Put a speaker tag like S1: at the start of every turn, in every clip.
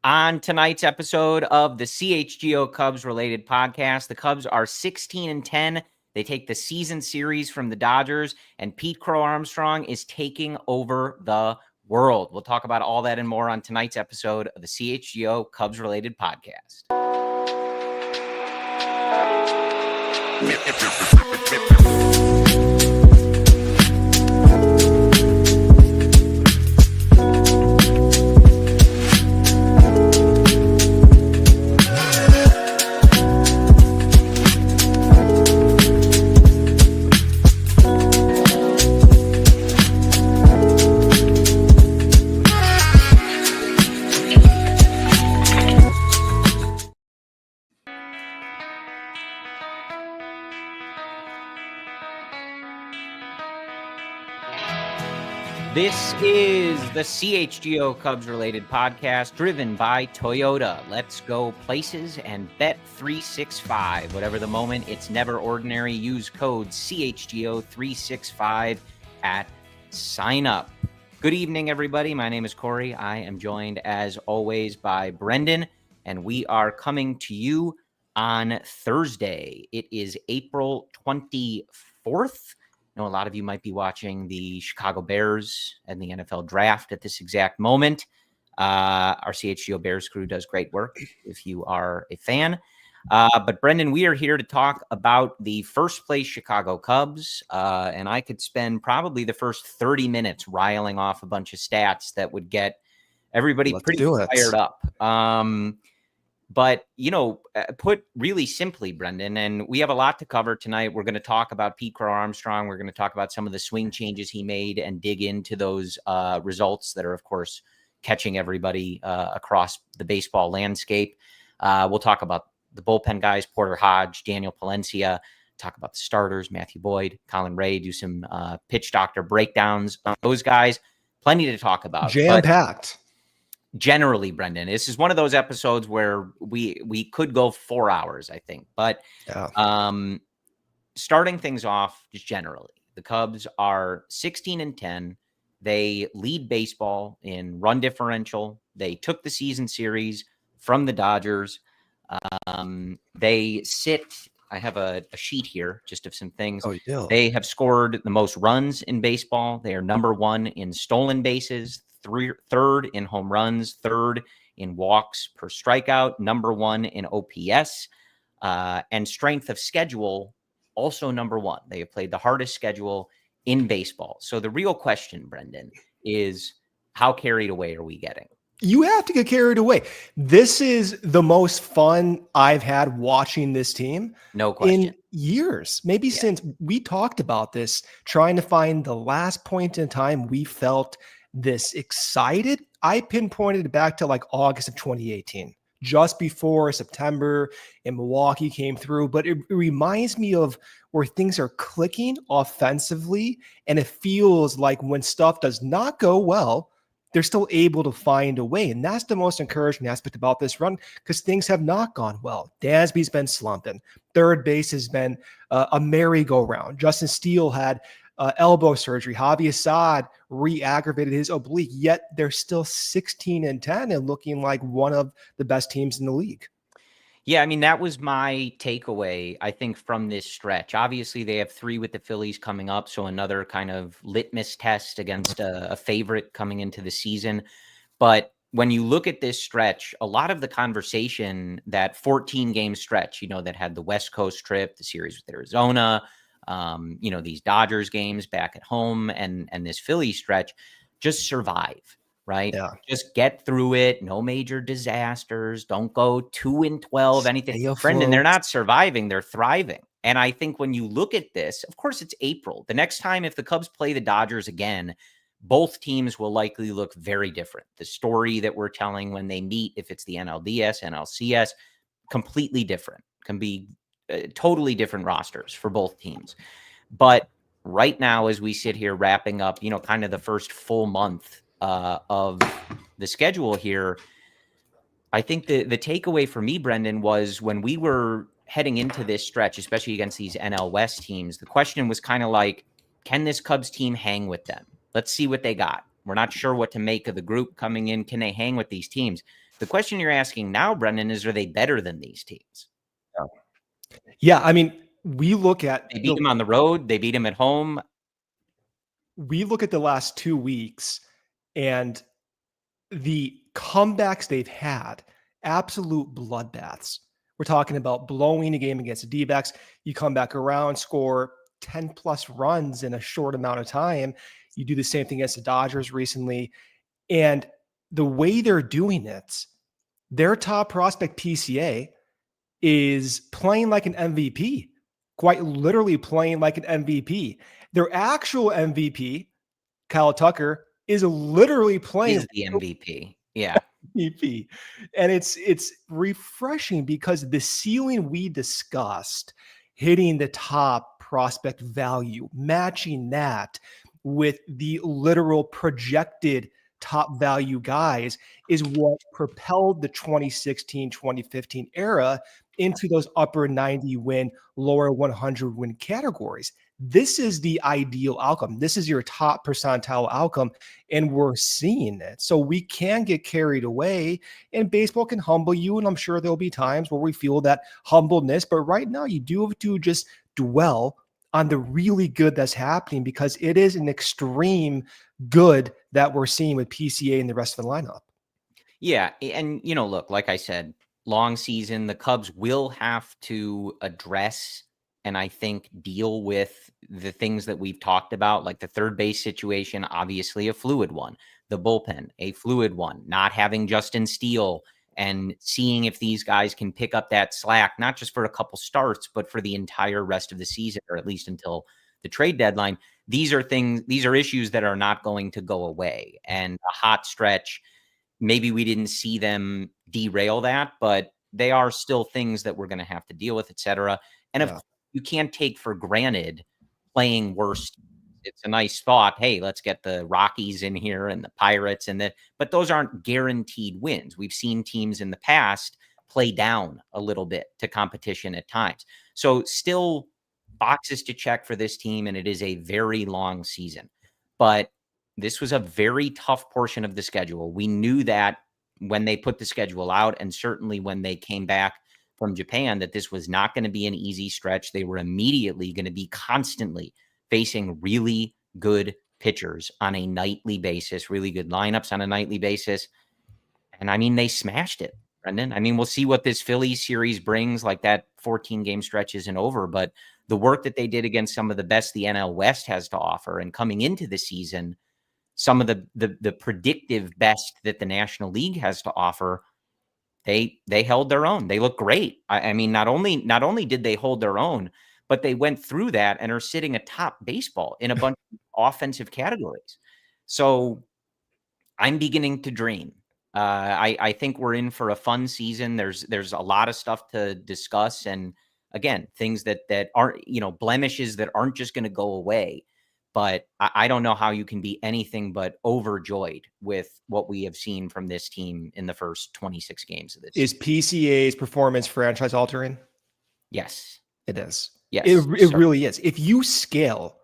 S1: On tonight's episode of the CHGO Cubs Related Podcast, the Cubs are 16-10. They take the season series from the Dodgers, and Pete Crow-Armstrong is taking over the world. We'll talk about all that and more on tonight's episode of the CHGO Cubs Related Podcast. This is the CHGO Cubs Related Podcast, driven by Toyota. Let's go places and bet 365. Whatever the moment, it's never ordinary. Use code CHGO365 at sign up. Good evening, everybody. My name is Corey. I am joined, as always, by Brendan, and we are coming to you on Thursday. It is April 24th. I know a lot of you might be watching the Chicago Bears and the NFL draft at this exact moment. Our CHGO Bears crew does great work if you are a fan. But Brendan, we are here to talk about the first place Chicago Cubs. And I could spend probably the first 30 minutes riling off a bunch of stats that would get everybody pretty fired up. But, you know, put really simply, Brendan, and we have a lot to cover tonight. We're going to talk about Pete Crow-Armstrong. We're going to talk about some of the swing changes he made and dig into those results that are, of course, catching everybody across the baseball landscape. We'll talk about the bullpen guys, Porter Hodge, Daniel Palencia, talk about the starters, Matthew Boyd, Colin Ray, do some pitch doctor breakdowns on those guys. Plenty to talk about.
S2: Jam-packed.
S1: Generally, Brendan, this is one of those episodes where we could go 4 hours, I think. But starting things off, just generally, the Cubs are 16-10. They lead baseball in run differential. They took the season series from the Dodgers. They sit. I have a sheet here just of some things.
S2: Oh, yeah.
S1: They have scored the most runs in baseball. They are number one in stolen bases, third in home runs, third in walks per strikeout, number one in OPS, and strength of schedule, also number one. They have played the hardest schedule in baseball. So the real question, Brendan, is how carried away are we getting?
S2: You have to get carried away. This is the most fun I've had watching this team.
S1: No question.
S2: In years, maybe since we talked about this, trying to find the last point in time we felt this excited. I pinpointed it back to like August of 2018, just before September and Milwaukee came through. But it reminds me of where things are clicking offensively. And it feels like when stuff does not go well, they're still able to find a way. And that's the most encouraging aspect about this run, because things have not gone well. Dansby's been slumping. Third base has been a merry-go-round. Justin Steele had elbow surgery. Javi Assad re-aggravated his oblique, yet they're still 16-10 and looking like one of the best teams in the league.
S1: Yeah, I mean, that was my takeaway, I think, from this stretch. Obviously, they have 3 with the Phillies coming up, so another kind of litmus test against a favorite coming into the season. But when you look at this stretch, a lot of the conversation, that 14-game stretch, you know, that had the West Coast trip, the series with Arizona, you know, these Dodgers games back at home, and this Philly stretch, just survive. Right?
S2: Yeah.
S1: Just get through it. No major disasters. Don't go 2-12, anything. Brendan, they're not surviving. They're thriving. And I think when you look at this, of course, it's April. The next time, if the Cubs play the Dodgers again, both teams will likely look very different. The story that we're telling when they meet, if it's the NLDS, NLCS, completely different. Can be totally different rosters for both teams. But right now, as we sit here wrapping up, you know, kind of the first full month of the schedule here, I think the takeaway for me, Brendan, was when we were heading into this stretch, especially against these NL West teams, the question was kind of like, can this Cubs team hang with them? Let's see what they got. We're not sure what to make of the group coming in. Can they hang with these teams? The question you're asking now, Brendan, is, are they better than these teams?
S2: Yeah, I mean, we look at...
S1: They beat them on the road. They beat them at home.
S2: We look at the last 2 weeks and the comebacks they've had, absolute bloodbaths. We're talking about blowing a game against the D-backs. You come back around, score 10 plus runs in a short amount of time. You do the same thing against the Dodgers recently. And the way they're doing it, their top prospect PCA is playing like an MVP, quite literally playing like an MVP. Their actual MVP, Kyle Tucker, is literally playing.
S1: He's the MVP. Yeah.
S2: MVP. And it's refreshing because the ceiling we discussed, hitting the top prospect value, matching that with the literal projected top value guys, is what propelled the 2016-2015 era into those upper 90 win, lower 100 win categories. This is the ideal outcome. This is your top percentile outcome, and we're seeing it. So we can get carried away, and baseball can humble you, and I'm sure there'll be times where we feel that humbleness, but right now you do have to just dwell on the really good that's happening, because it is an extreme good that we're seeing with PCA and the rest of the lineup.
S1: Yeah, and look, like I said, long season, the Cubs will have to address and I think deal with the things that we've talked about, like the third base situation, obviously a fluid one, the bullpen, a fluid one, not having Justin Steele, and seeing if these guys can pick up that slack, not just for a couple starts, but for the entire rest of the season, or at least until the trade deadline. These are issues that are not going to go away. And a hot stretch, maybe we didn't see them derail that, but they are still things that we're going to have to deal with, et cetera. And of course, you can't take for granted playing worse. It's a nice thought. Hey, let's get the Rockies in here and the Pirates but those aren't guaranteed wins. We've seen teams in the past play down a little bit to competition at times. So still boxes to check for this team, and it is a very long season. But this was a very tough portion of the schedule. We knew that when they put the schedule out, and certainly when they came back from Japan, that this was not going to be an easy stretch. They were immediately going to be constantly facing really good pitchers on a nightly basis, really good lineups on a nightly basis. And I mean, they smashed it, Brendan. I mean, we'll see what this Phillies series brings. Like, that 14-game stretch isn't over, but the work that they did against some of the best the NL West has to offer, and coming into the season, some of the predictive best that the National League has to offer, they held their own. They look great. I mean, not only did they hold their own, but they went through that and are sitting atop baseball in a bunch of offensive categories. So I'm beginning to dream. I think we're in for a fun season. There's a lot of stuff to discuss, and again, things that aren't, blemishes that aren't just going to go away. But I don't know how you can be anything but overjoyed with what we have seen from this team in the first 26 games of this.
S2: Is PCA's performance franchise altering?
S1: Yes,
S2: it is.
S1: Yes,
S2: it really is. If you scale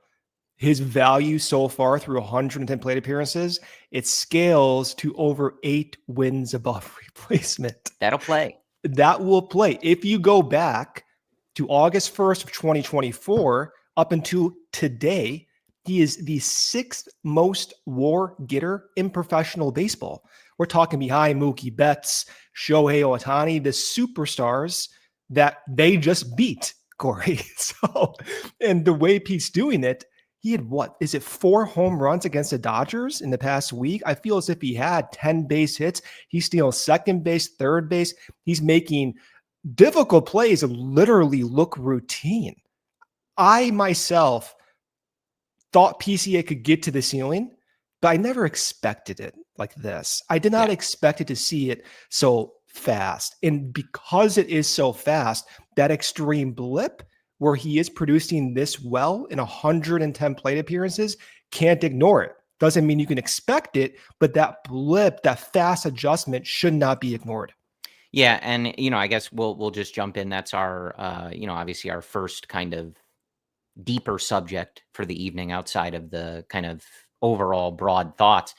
S2: his value so far through 110 plate appearances, it scales to over 8 wins above replacement.
S1: That'll play.
S2: That will play. If you go back to August 1st of 2024 up until today, he is the 6th most WAR getter in professional baseball. We're talking behind Mookie Betts, Shohei Ohtani, the superstars that they just beat, Corey. So, and the way Pete's doing it, he had 4 home runs against the Dodgers in the past week? I feel as if he had 10 base hits. He's stealing second base, third base. He's making difficult plays literally look routine. I myself thought PCA could get to the ceiling, but I never expected it like this. I did not expect it to see it so fast. And because it is so fast, that extreme blip where he is producing this well in 110 plate appearances, can't ignore it. Doesn't mean you can expect it, but that blip, that fast adjustment should not be ignored.
S1: Yeah. And, I guess we'll just jump in. That's our, obviously our first kind of deeper subject for the evening outside of the kind of overall broad thoughts.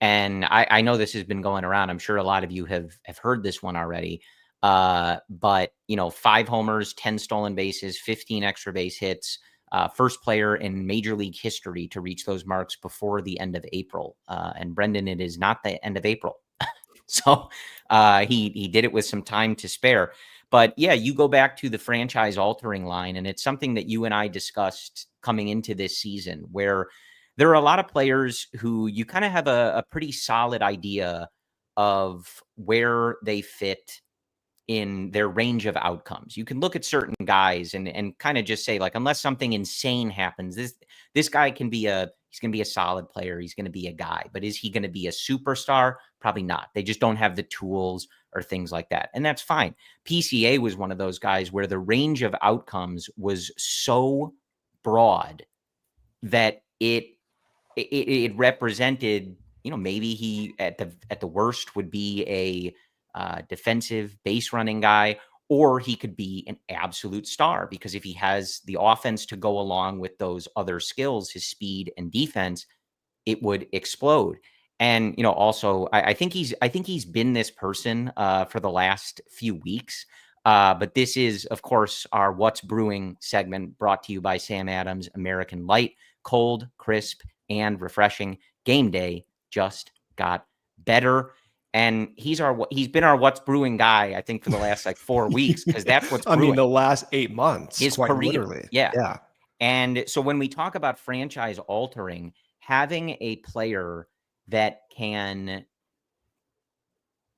S1: And I know this has been going around. I'm sure a lot of you have heard this one already. But, 5 homers, 10 stolen bases, 15 extra base hits, first player in Major League history to reach those marks before the end of April. And Brendan, it is not the end of April. So he did it with some time to spare. But yeah, you go back to the franchise altering line, and it's something that you and I discussed coming into this season, where there are a lot of players who you kind of have a pretty solid idea of where they fit in their range of outcomes. You can look at certain guys and kind of just say, like, unless something insane happens, this guy can be he's going to be a solid player. He's going to be a guy, but is he going to be a superstar? Probably not. They just don't have the tools or things like that. And that's fine. PCA was one of those guys where the range of outcomes was so broad that it represented, maybe he at the worst would be a defensive base running guy, or he could be an absolute star, because if he has the offense to go along with those other skills, his speed and defense, it would explode. And, also I think he's been this person for the last few weeks. But this is, of course, our What's Brewing segment, brought to you by Sam Adams American Light. Cold, crisp, and refreshing. Game day just got better. And he's been our What's Brewing guy, I think, for the last 4 weeks, because that's what's brewing.
S2: The last 8 months,
S1: his
S2: quite
S1: career.
S2: Literally.
S1: Yeah. And so when we talk about franchise altering, having a player that can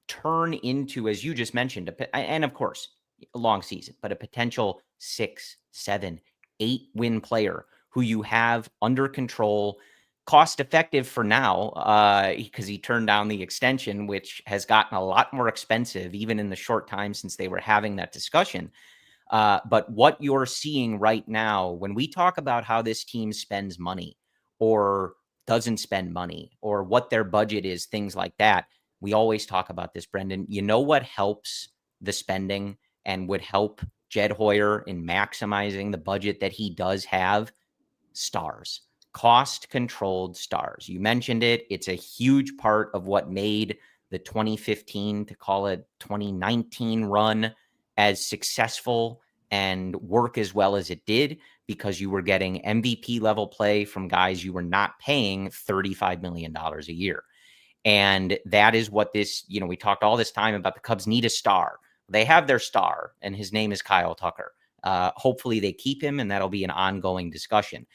S1: turn into, as you just mentioned, and of course, a long season, but a potential 6, 7, 8 win player who you have under control, cost effective for now, because he turned down the extension, which has gotten a lot more expensive even in the short time since they were having that discussion. But what you're seeing right now, when we talk about how this team spends money or doesn't spend money, or what their budget is, things like that, we always talk about this, Brendan. You know what helps the spending and would help Jed Hoyer in maximizing the budget that he does have? Stars. Cost-controlled stars. You mentioned it. It's a huge part of what made the 2015 to call it 2019 run as successful and work as well as it did, because you were getting MVP level play from guys you were not paying $35 million a year. And that is what this, we talked all this time about the Cubs need a star. They have their star, and his name is Kyle Tucker. Hopefully they keep him, and that'll be an ongoing discussion.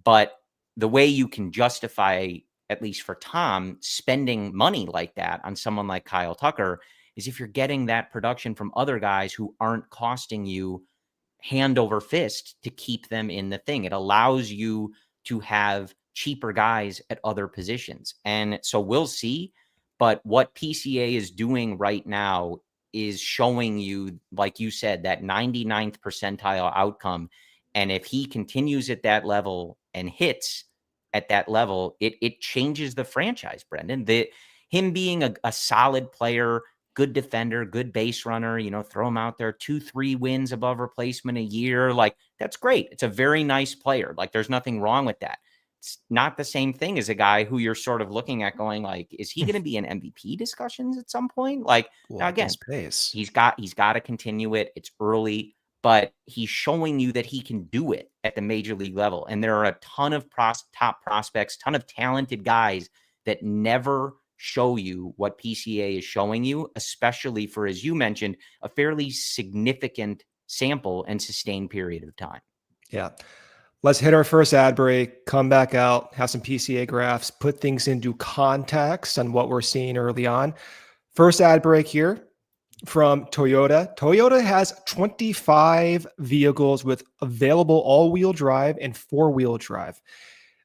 S1: But the way you can justify, at least for Tom, spending money like that on someone like Kyle Tucker is if you're getting that production from other guys who aren't costing you hand over fist to keep them in the thing. It allows you to have cheaper guys at other positions. And so we'll see. But what PCA is doing right now is showing you, like you said, that 99th percentile outcome. And if he continues at that level and hits at that level, it changes the franchise, Brendan. Him being a solid player, good defender, good base runner, throw him out there, 2-3 wins above replacement a year. That's great. It's a very nice player. There's nothing wrong with that. It's not the same thing as a guy who you're sort of looking at going is he going to be in MVP discussions at some point? Now again, he's got to continue it. It's early, but he's showing you that he can do it at the major league level. And there are a ton of top prospects, ton of talented guys that never show you what PCA is showing you, especially for, as you mentioned, a fairly significant sample and sustained period of time.
S2: Yeah. Let's hit our first ad break, come back out, have some PCA graphs, put things into context on what we're seeing early on. First ad break here from Toyota. Toyota has 25 vehicles with available all-wheel drive and four-wheel drive.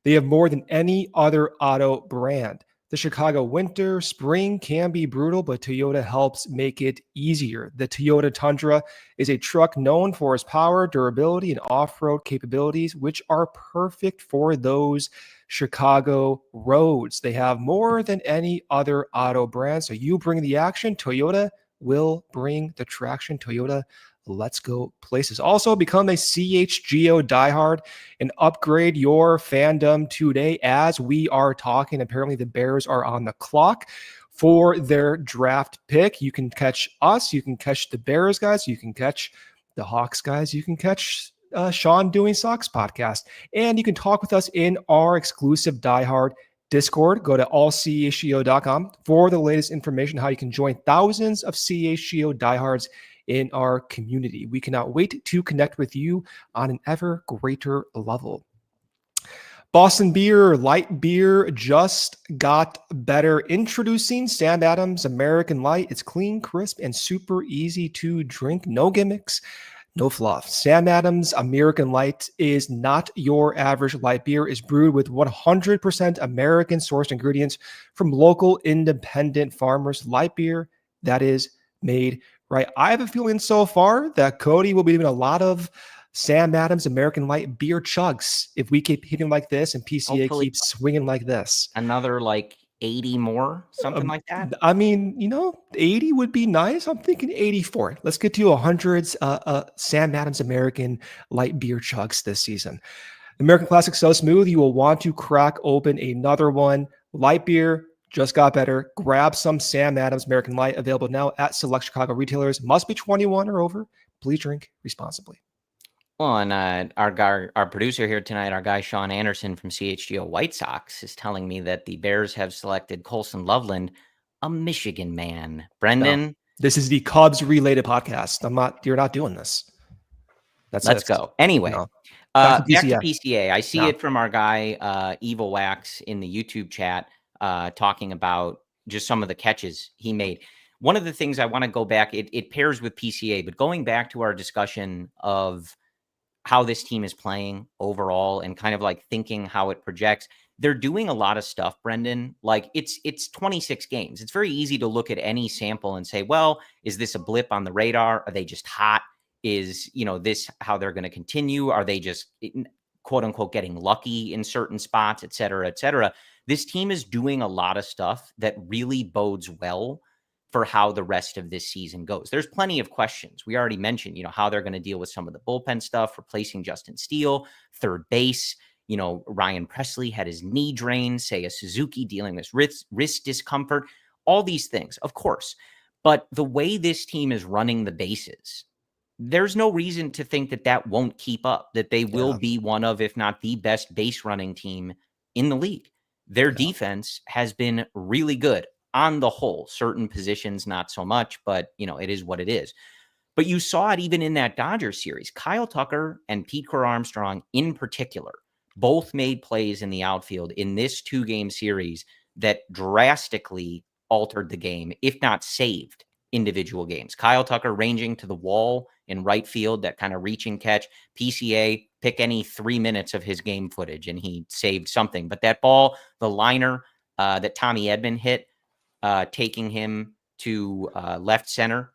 S2: They have more than any other auto brand. The Chicago winter, spring can be brutal, but Toyota helps make it easier. The Toyota Tundra is a truck known for its power, durability, and off-road capabilities, which are perfect for those Chicago roads. They have more than any other auto brand. So you bring the action, Toyota will bring the traction. Toyota, let's go places. Also, become a CHGO diehard and upgrade your fandom today as we are talking. Apparently, the Bears are on the clock for their draft pick. You can catch us. You can catch the Bears guys. You can catch the Hawks guys. You can catch Sean doing Sox podcast. And you can talk with us in our exclusive diehard Discord. Go to allchgo.com for the latest information, how you can join thousands of CHGO diehards in our community. We cannot wait to connect with you on an ever greater level. Boston Beer, light beer just got better. Introducing Sam Adams American Light. It's clean, crisp, and super easy to drink. No gimmicks, no fluff. Sam Adams American Light is not your average light beer. It's brewed with 100% American sourced ingredients from local independent farmers. Light beer that is made right. I have a feeling so far that Cody will be doing a lot of Sam Adams American Light beer chugs if we keep hitting like this and PCA
S1: Hopefully
S2: keeps swinging like this.
S1: Another like 80 more, something like that.
S2: I mean, 80 would be nice. I'm thinking 84. Let's get to 100s Sam Adams American Light beer chugs this season. American Classic so smooth, you will want to crack open another one. Light beer just got better. Grab some Sam Adams American Light, available now at select Chicago retailers. Must be 21 or over. Please drink responsibly.
S1: Well, and our producer here tonight, our guy Sean Anderson from CHGO White Sox, is telling me that the Bears have selected Colson Loveland, a Michigan man. Brendan,
S2: no, this is the Cubs Related Podcast. You're not doing this.
S1: Let's go. Anyway,
S2: no.
S1: Back to PCA. I see it from our guy Evil Wax in the YouTube chat, talking about just some of the catches he made. One of the things I want to go back, it pairs with PCA, but going back to our discussion of how this team is playing overall and kind of like thinking how it projects, they're doing a lot of stuff, Brendan. Like it's 26 games. It's very easy to look at any sample and say, well, is this a blip on the radar? Are they just hot? Is, this how they're going to continue? Are they just quote unquote getting lucky in certain spots, et cetera, et cetera? This team is doing a lot of stuff that really bodes well for how the rest of this season goes. There's plenty of questions. We already mentioned, how they're going to deal with some of the bullpen stuff, replacing Justin Steele, third base. Ryan Presley had his knee drained, Seiya Suzuki dealing with wrist discomfort, all these things, of course. But the way this team is running the bases, there's no reason to think that won't keep up, that they will be one of, if not the best base running team in the league. Their defense has been really good. On the whole, certain positions, not so much, but it is what it is. But you saw it even in that Dodgers series. Kyle Tucker and Pete Crow-Armstrong in particular both made plays in the outfield in this 2-game series that drastically altered the game, if not saved individual games. Kyle Tucker ranging to the wall in right field, that kind of reaching catch. PCA, pick any 3 minutes of his game footage and he saved something. But that ball, the liner that Tommy Edman hit, taking him to left center,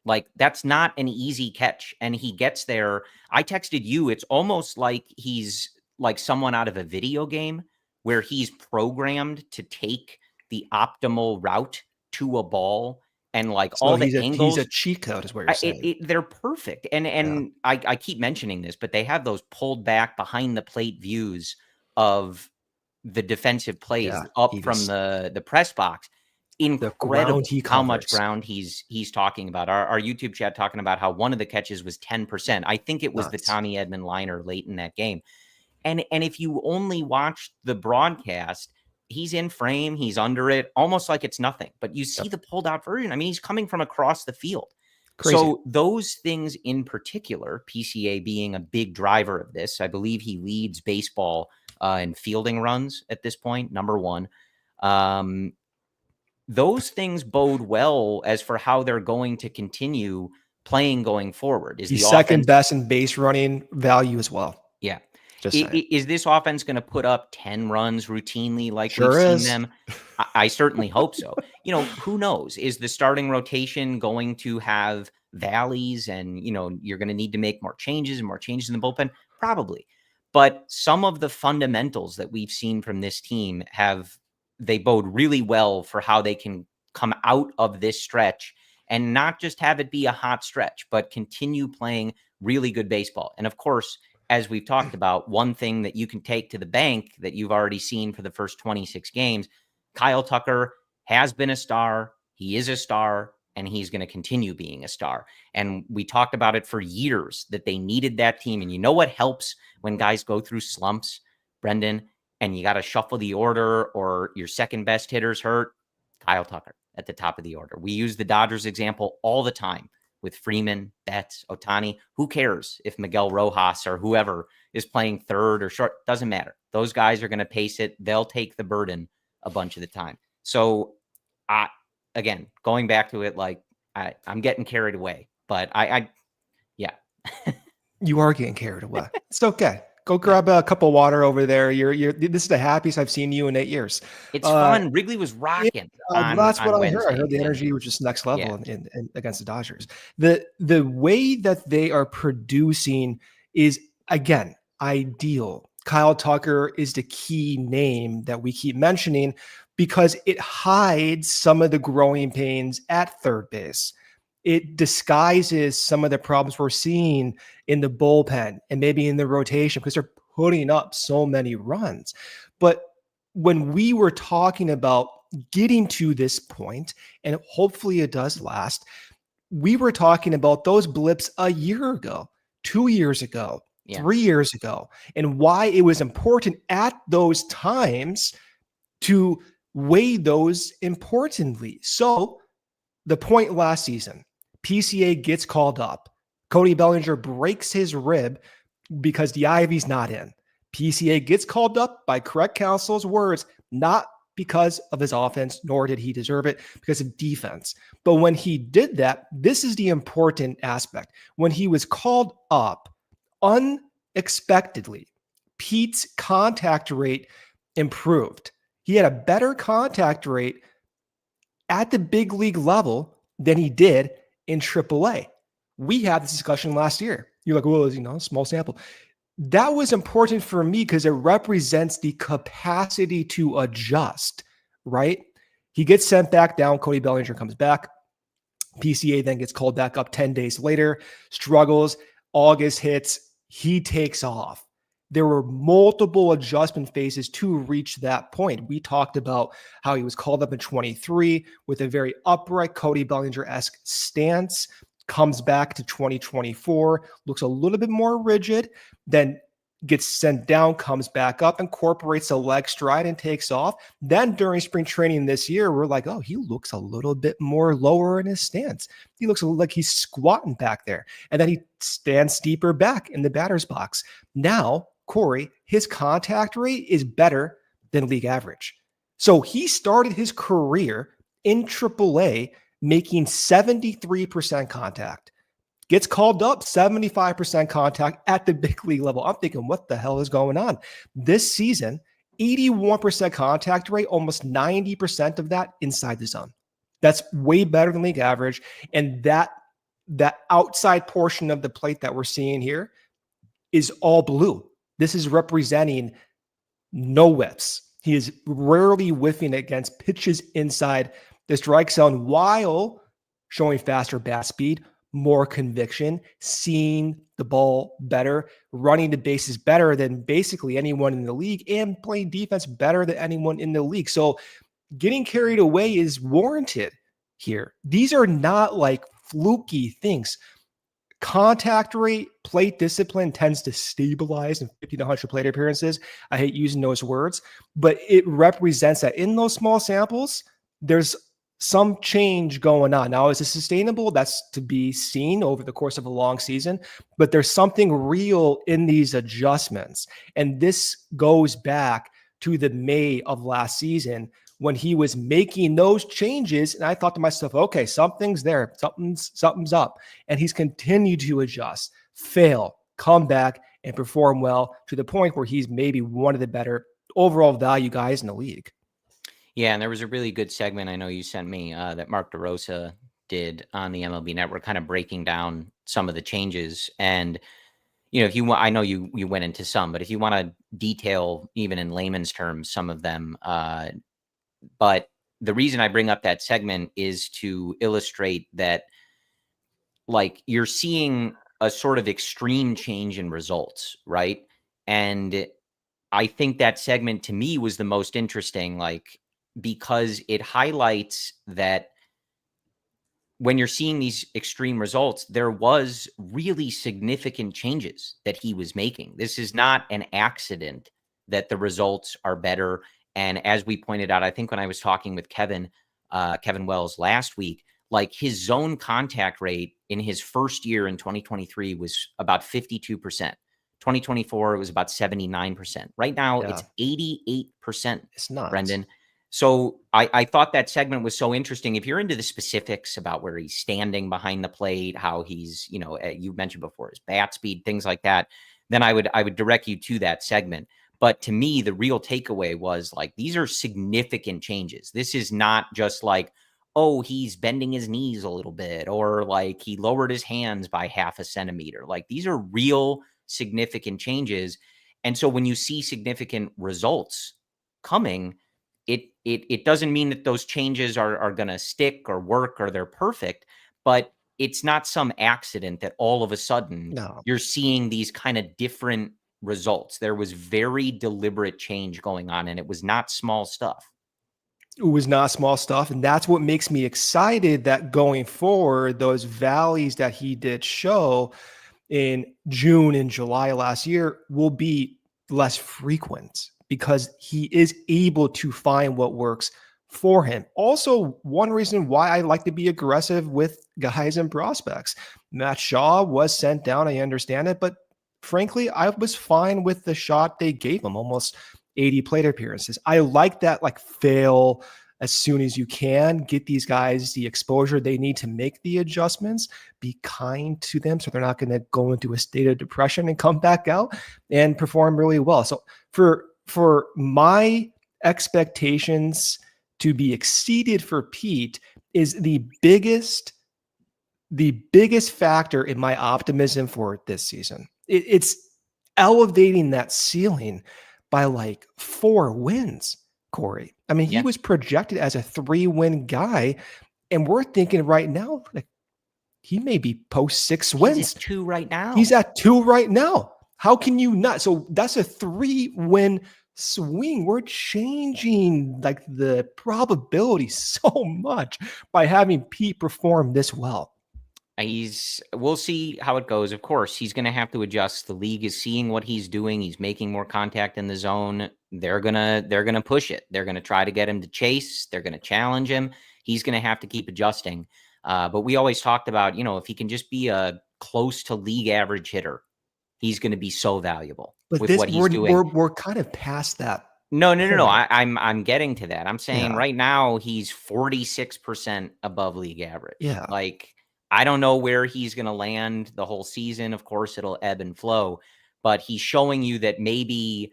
S1: like that's not an easy catch. And he gets there. I texted you, it's almost like he's like someone out of a video game where he's programmed to take the optimal route to a ball. And like so all the angles,
S2: he's a cheat code is what you're saying.
S1: They're perfect. And I keep mentioning this, but they have those pulled back behind the plate views of the defensive plays up from the press box. Incredible how much ground he's talking about. Our YouTube chat talking about how one of the catches was 10%. I think it was the Tommy Edman liner late in that game. And if you only watch the broadcast, he's in frame, he's under it, almost like it's nothing. But you see the pulled out version. I mean, he's coming from across the field. Crazy. So those things in particular, PCA being a big driver of this, I believe he leads baseball in fielding runs at this point, number one. Those things bode well as for how they're going to continue playing going forward.
S2: He's the second best in base running value as well.
S1: Yeah. Is this offense going to put up 10 runs routinely like we've seen them? I certainly hope so. Who knows? Is the starting rotation going to have valleys and, you're going to need to make more changes in the bullpen? Probably. But some of the fundamentals that we've seen from this team they bode really well for how they can come out of this stretch and not just have it be a hot stretch, but continue playing really good baseball. And of course, as we've talked about, one thing that you can take to the bank that you've already seen for the first 26 games, Kyle Tucker has been a star. He is a star, and he's going to continue being a star. And we talked about it for years that they needed that team. And you know what helps when guys go through slumps, Brendan, and you got to shuffle the order or your second best hitter's hurt? Kyle Tucker at the top of the order. We use the Dodgers example all the time with Freeman, Betts, Ohtani. Who cares if Miguel Rojas or whoever is playing third or short? Doesn't matter. Those guys are going to pace it. They'll take the burden a bunch of the time. So, again, going back to it, like I'm getting carried away, but yeah.
S2: You are getting carried away. It's okay. Go grab a cup of water over there. This is the happiest I've seen you in 8 years.
S1: It's fun. Wrigley was rocking.
S2: That's what I heard. I heard the
S1: yeah.
S2: energy was just next level in against the Dodgers. The way that they are producing is, again, ideal. Kyle Tucker is the key name that we keep mentioning because it hides some of the growing pains at third base. It disguises some of the problems we're seeing in the bullpen and maybe in the rotation because they're putting up so many runs. But when we were talking about getting to this point, and hopefully it does last, we were talking about those blips a year ago, 2 years ago, 3 years ago, and why it was important at those times to weigh those importantly. So the point last season, PCA gets called up. Cody Bellinger breaks his rib because the Ivy's not in. PCA gets called up by correct counsel's words, not because of his offense, nor did he deserve it, because of defense. But when he did that, this is the important aspect. When he was called up unexpectedly, Pete's contact rate improved. He had a better contact rate at the big league level than he did in AAA. We had this discussion last year. You're like, well, small sample. That was important for me because it represents the capacity to adjust, right? He gets sent back down. Cody Bellinger comes back. PCA then gets called back up 10 days later, struggles. August hits. He takes off. There were multiple adjustment phases to reach that point. We talked about how he was called up in 23 with a very upright Cody Bellinger-esque stance, comes back to 2024, looks a little bit more rigid, then gets sent down, comes back up, incorporates a leg stride and takes off. Then during spring training this year, we're like, oh, he looks a little bit more lower in his stance. He looks like he's squatting back there. And then he stands deeper back in the batter's box. Now, Corey, his contact rate is better than league average. So he started his career in AAA making 73% contact. Gets called up 75% contact at the big league level. I'm thinking, what the hell is going on? This season, 81% contact rate, almost 90% of that inside the zone. That's way better than league average. And that outside portion of the plate that we're seeing here is all blue. This is representing no whiffs. He is rarely whiffing against pitches inside the strike zone while showing faster bat speed, more conviction, seeing the ball better, running the bases better than basically anyone in the league, and playing defense better than anyone in the league. So getting carried away is warranted here. These are not like fluky things. Contact rate, plate discipline tends to stabilize in 50 to 100 plate appearances. I hate using those words, but it represents that in those small samples, there's some change going on. Now, is it sustainable? That's to be seen over the course of a long season, but there's something real in these adjustments. And this goes back to the May of last season when he was making those changes. And I thought to myself, okay, something's there, something's up. And he's continued to adjust, fail, come back, and perform well to the point where he's maybe one of the better overall value guys in the league.
S1: Yeah, and there was a really good segment I know you sent me that Mark DeRosa did on the MLB Network, kind of breaking down some of the changes. And, if you want, I know you went into some, but if you want to detail even in layman's terms some of them, but the reason I bring up that segment is to illustrate that, like, you're seeing a sort of extreme change in results, right? And I think that segment to me was the most interesting, like, because it highlights that when you're seeing these extreme results, there was really significant changes that he was making. This is not an accident that the results are better. And as we pointed out, I think when I was talking with Kevin Wells last week, like, his zone contact rate in his first year in 2023 was about 52%. 2024, it was about 79%. Right now, it's 88%.
S2: It's nuts,
S1: Brendan. So I thought that segment was so interesting. If you're into the specifics about where he's standing behind the plate, how he's, you mentioned before, his bat speed, things like that, then I would direct you to that segment. But to me, the real takeaway was, like, these are significant changes. This is not just like, oh, he's bending his knees a little bit, or like he lowered his hands by half a centimeter. Like, these are real significant changes. And so when you see significant results coming, it doesn't mean that those changes are going to stick or work or they're perfect, but it's not some accident that all of a sudden you're seeing these kind of different results. There was very deliberate change going on, and it was not small stuff.
S2: It was not small stuff. And that's what makes me excited that going forward, those valleys that he did show in June and July last year will be less frequent, because he is able to find what works for him. Also, one reason why I like to be aggressive with guys and prospects. Matt Shaw was sent down. I understand it, but frankly, I was fine with the shot they gave him, almost 80 plate appearances. I like that, like, fail as soon as you can, get these guys the exposure they need to make the adjustments, be kind to them so they're not going to go into a state of depression and come back out and perform really well. So for my expectations to be exceeded for Pete is the biggest factor in my optimism for this season. It's elevating that ceiling by like 4 wins, Corey. I mean, he was projected as a 3-win guy, and we're thinking right now, like, he may be post 6 wins.
S1: He's at 2 right now.
S2: He's at 2 right now. How can you not? So that's a 3-win swing. We're changing, like, the probability so much by having Pete perform this well.
S1: We'll see how it goes. Of course, he's going to have to adjust. The league is seeing what he's doing. He's making more contact in the zone. They're going to push it. They're going to try to get him to chase. They're going to challenge him. He's going to have to keep adjusting. But we always talked about, if he can just be a close to league average hitter, he's going to be so valuable with what he's doing.
S2: We're kind of past that.
S1: No. I'm getting to that. I'm saying right now he's 46% above league average.
S2: Yeah.
S1: Like, I don't know where he's going to land the whole season. Of course, it'll ebb and flow, but he's showing you that maybe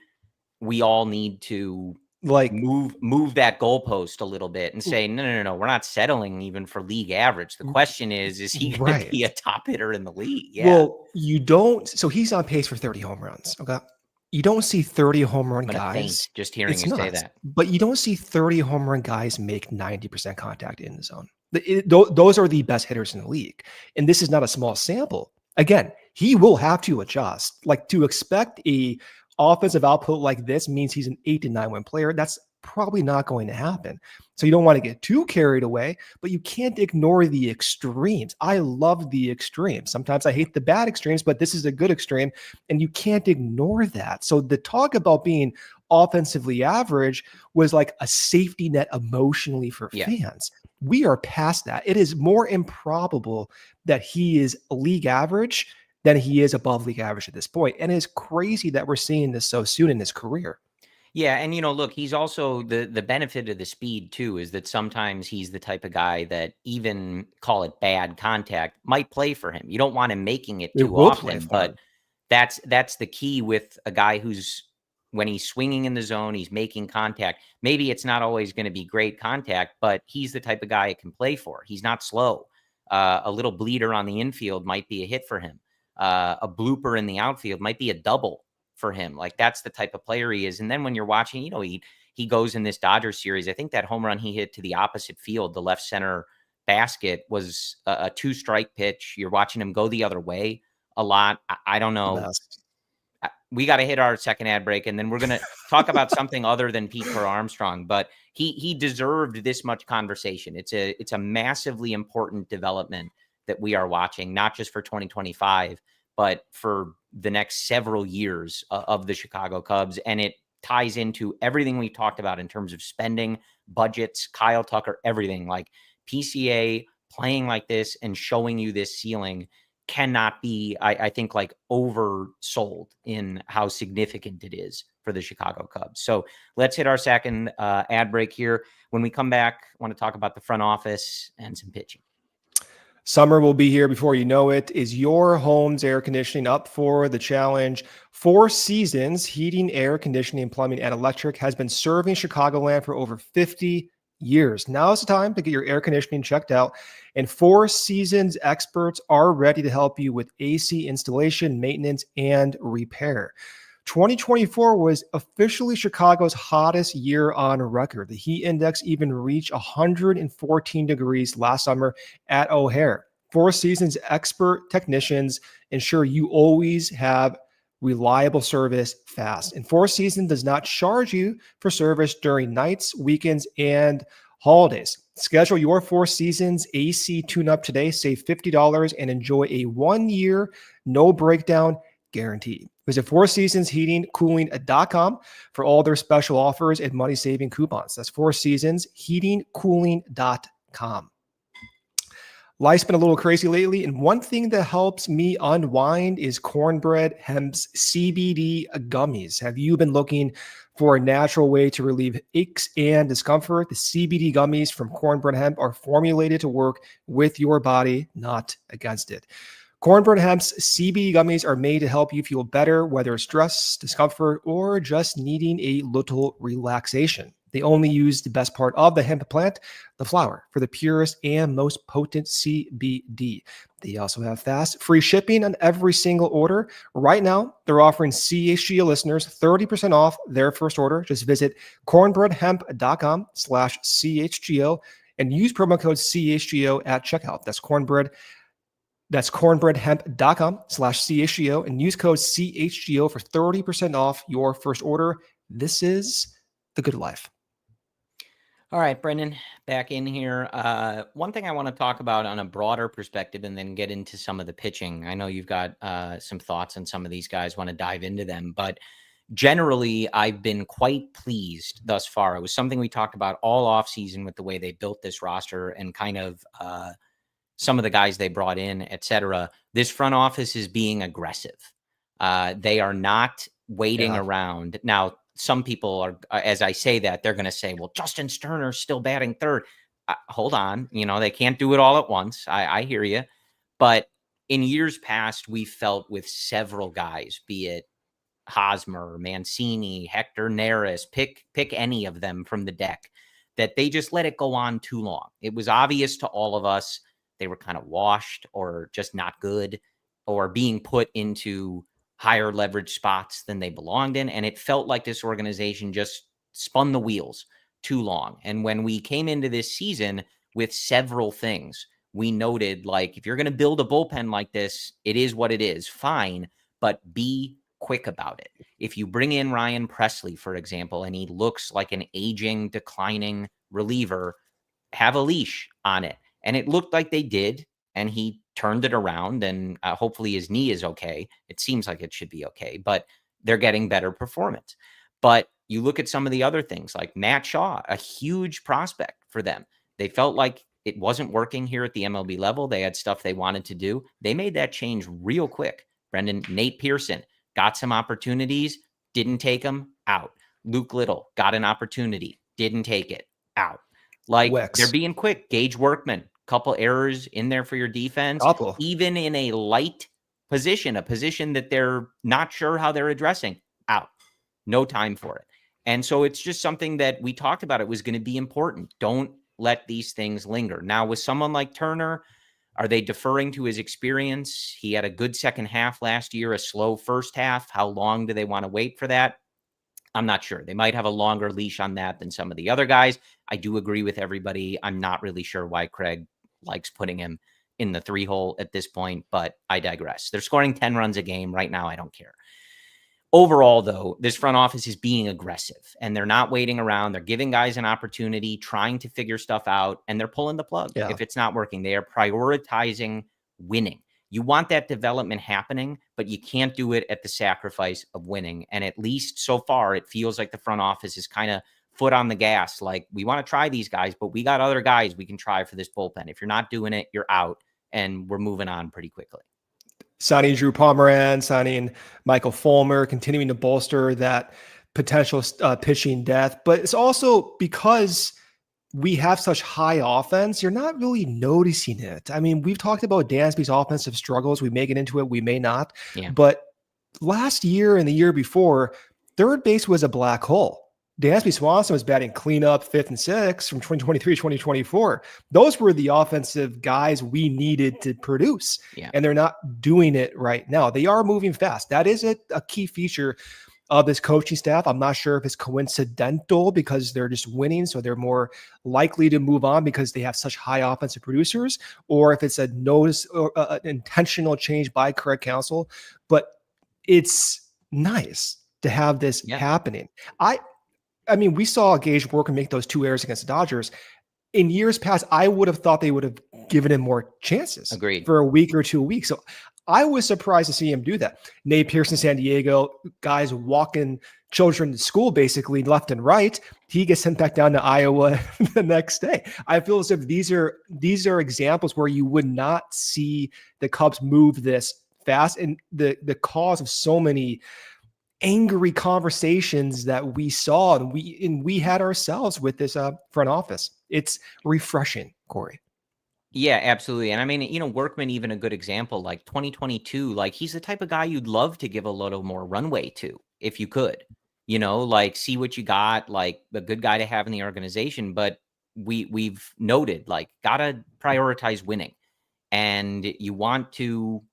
S1: we all need to, like, move that goalpost a little bit and say, no, we're not settling even for league average. The question is he going to be a top hitter in the league? Yeah.
S2: Well, you don't. So he's on pace for 30 home runs. Okay. You don't see 30 home run guys.
S1: Just hearing you say that.
S2: But you don't see 30 home run guys make 90% contact in the zone. Those are the best hitters in the league. And this is not a small sample. Again, he will have to adjust. Like, to expect a offensive output like this means he's an 8 to 9 win player. That's probably not going to happen. So you don't want to get too carried away, but you can't ignore the extremes. I love the extremes. Sometimes I hate the bad extremes, but this is a good extreme, and you can't ignore that. So the talk about being offensively average was like a safety net emotionally for fans. We are past that. It is more improbable that he is league average than he is above league average at this point. And it's crazy that we're seeing this so soon in his career.
S1: Yeah. And, look, he's also the benefit of the speed too, is that sometimes he's the type of guy that, even call it bad contact, might play for him. You don't want him making it too often, but that's the key with a guy who's, when he's swinging in the zone, he's making contact. Maybe it's not always going to be great contact, but he's the type of guy it can play for. He's not slow. A little bleeder on the infield might be a hit for him. A blooper in the outfield might be a double for him. Like, that's the type of player he is. And then when you're watching, he goes in this Dodgers series. I think that home run he hit to the opposite field, the left center basket, was a 2-strike pitch. You're watching him go the other way a lot. I don't know. We got to hit our second ad break, and then we're going to talk about something other than Pete Crow-Armstrong, but he deserved this much conversation. It's a massively important development that we are watching, not just for 2025, but for the next several years of the Chicago Cubs. And it ties into everything we talked about in terms of spending, budgets, Kyle Tucker, everything. Like PCA playing like this and showing you this ceiling cannot be, I think, like oversold in how significant it is for the Chicago Cubs. So let's hit our second ad break here. When we come back, I want to talk about the front office and some pitching.
S2: Summer will be here before you know it. Is your home's air conditioning up for the challenge? 4 Seasons Heating, Air Conditioning, Plumbing, and Electric has been serving Chicagoland for over 50 years. Now is the time to get your air conditioning checked out, and 4 Seasons experts are ready to help you with AC installation, maintenance, and repair. 2024 was officially Chicago's hottest year on record. The heat index even reached 114 degrees last summer at O'Hare. 4 Seasons expert technicians ensure you always have reliable service fast. And 4 Seasons does not charge you for service during nights, weekends, and holidays. Schedule your 4 Seasons AC tune-up today. Save $50 and enjoy a 1-year no breakdown guarantee. Visit 4seasonsheatingcooling.com for all their special offers and money-saving coupons. That's 4seasonsheatingcooling.com. Life's been a little crazy lately, and one thing that helps me unwind is Cornbread Hemp's CBD gummies. Have you been looking for a natural way to relieve aches and discomfort? The CBD gummies from Cornbread Hemp are formulated to work with your body, not against it. Cornbread Hemp's CBD gummies are made to help you feel better, whether it's stress, discomfort, or just needing a little relaxation. They only use the best part of the hemp plant, the flower, for the purest and most potent CBD. They also have fast, free shipping on every single order. Right now, they're offering CHGO listeners 30% off their first order. Just visit cornbreadhemp.com/CHGO and use promo code CHGO at checkout. That's cornbreadhemp.com/CHGO and use code CHGO for 30% off your first order. This is the good life.
S1: All right, Brendan, back in here. One thing I want to talk about on a broader perspective and then get into some of the pitching. I know you've got some thoughts on some of these guys, want to dive into them, but generally I've been quite pleased thus far. It was something we talked about all offseason with the way they built this roster and kind of some of the guys they brought in, et cetera. This front office is being aggressive. They are not waiting around. Now, some people are, as I say that, they're going to say, well, Justin Sterner's still batting third. Hold on. You know, they can't do it all at once. I hear you. But in years past, we felt with several guys, be it Hosmer, Mancini, Hector Neris, pick any of them from the deck, that they just let it go on too long. It was obvious to all of us they were kind of washed or just not good or being put into higher leverage spots than they belonged in. And it felt like this organization just spun the wheels too long. And when we came into this season with several things, we noted, like, if you're going to build a bullpen like this, it is what it is, fine, but be quick about it. If you bring in Ryan Presley, for example, and he looks like an aging, declining reliever, have a leash on it. And it looked like they did. And he turned it around, and hopefully his knee is okay. It seems like it should be okay, but they're getting better performance. But you look at some of the other things like Matt Shaw, a huge prospect for them. They felt like it wasn't working here at the MLB level. They had stuff they wanted to do. They made that change real quick. Brendan, Nate Pearson got some opportunities, didn't take them, out. Luke Little got an opportunity, didn't take it, out. Like, they're being quick. Gage Workman, couple errors in there for your defense, even in a light position, a position that they're not sure how they're addressing, out. No time for it. And so it's just something that we talked about. It was going to be important. Don't let these things linger. Now, with someone like Turner, are they deferring to his experience? He had a good second half last year, a slow first half. How long do they want to wait for that? I'm not sure. They might have a longer leash on that than some of the other guys. I do agree with everybody. I'm not really sure why Craig likes putting him in the 3-hole at this point, but I digress. They're scoring 10 runs a game right now. I don't care. Overall, though, this front office is being aggressive, and they're not waiting around. They're giving guys an opportunity, trying to figure stuff out, and they're pulling the plug if it's not working. They are prioritizing winning. You want that development happening, but you can't do it at the sacrifice of winning. And at least so far, it feels like the front office is kind of foot on the gas. Like, we want to try these guys, but we got other guys we can try for this bullpen. If you're not doing it, you're out, and we're moving on pretty quickly.
S2: Signing Drew Pomeranz, signing Michael Fulmer, continuing to bolster that potential pitching depth. But it's also because we have such high offense, you're not really noticing it. I mean, we've talked about Dansby's offensive struggles. We may get into it, we may not. Yeah. But last year and the year before, third base was a black hole. Dansby Swanson was batting cleanup 5th and 6th from 2023, 2024. Those were the offensive guys we needed to produce. Yeah. And they're not doing it right now. They are moving fast. That is a key feature of this coaching staff. I'm not sure if it's coincidental because they're just winning, so they're more likely to move on because they have such high offensive producers, or if it's a notice or an intentional change by Craig Counsell. But it's nice to have this happening. I mean, we saw Gage Workman make those 2 errors against the Dodgers. In years past, I would have thought they would have given him more chances.
S1: Agreed.
S2: For a week or 2 weeks. So I was surprised to see him do that. Nate Pearson, San Diego, guys walking children to school basically left and right. He gets sent back down to Iowa the next day. I feel as if these are examples where you would not see the Cubs move this fast, and the cause of so many angry conversations that we saw and we had ourselves with this front office. It's refreshing, Corey.
S1: Yeah, absolutely. And I mean, Workman, even a good example, like 2022, like he's the type of guy you'd love to give a little more runway to if you could, like see what you got, like a good guy to have in the organization. But we've noted, like, gotta prioritize winning, and you want to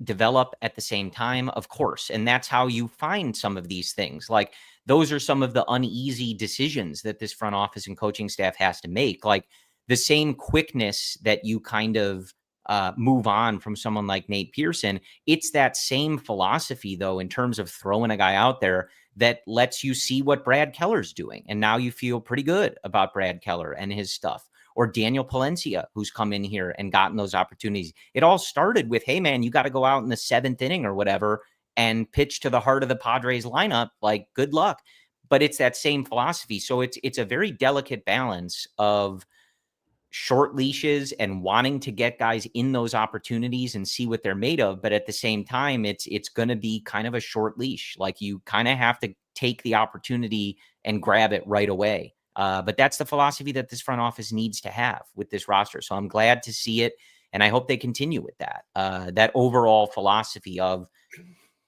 S1: develop at the same time, of course. And that's how you find some of these things. Like, those are some of the uneasy decisions that this front office and coaching staff has to make. Like, the same quickness that you kind of move on from someone like Nate Pearson, it's that same philosophy, though, in terms of throwing a guy out there that lets you see what Brad Keller's doing. And now you feel pretty good about Brad Keller and his stuff. Or Daniel Palencia, who's come in here and gotten those opportunities. It all started with, hey, man, you got to go out in the 7th inning or whatever and pitch to the heart of the Padres lineup. Like, good luck. But it's that same philosophy. So it's a very delicate balance of short leashes and wanting to get guys in those opportunities and see what they're made of. But at the same time, it's going to be kind of a short leash. Like, you kind of have to take the opportunity and grab it right away. But that's the philosophy that this front office needs to have with this roster. So I'm glad to see it, and I hope they continue with that. That overall philosophy of,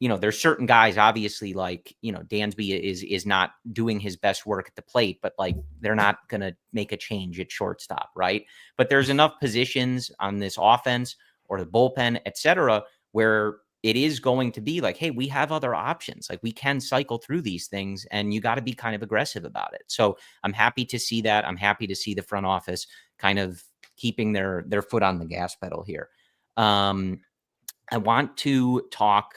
S1: there's certain guys, obviously, like, Dansby is not doing his best work at the plate, but like, they're not going to make a change at shortstop, right? But there's enough positions on this offense or the bullpen, et cetera, where it is going to be like, hey, we have other options. Like, we can cycle through these things, and you got to be kind of aggressive about it. So I'm happy to see that. I'm happy to see the front office kind of keeping their foot on the gas pedal here. I want to talk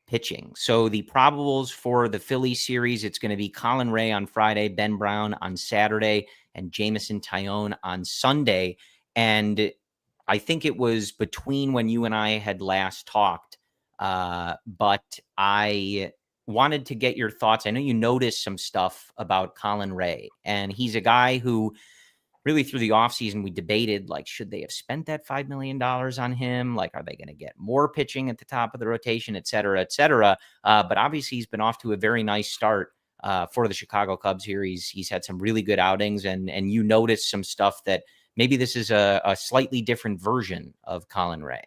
S1: pitching. So the probables for the Phillies series, it's going to be Colin Ray on Friday, Ben Brown on Saturday, and Jamison Tyone on Sunday. And I think it was between when you and I had last talked, but I wanted to get your thoughts. I know you noticed some stuff about Colin Ray, and he's a guy who really through the offseason, we debated, like, should they have spent that $5 million on him? Like, are they going to get more pitching at the top of the rotation, et cetera, et cetera? But obviously he's been off to a very nice start for the Chicago Cubs here. He's had some really good outings, and you noticed some stuff that maybe this is a slightly different version of Colin Ray.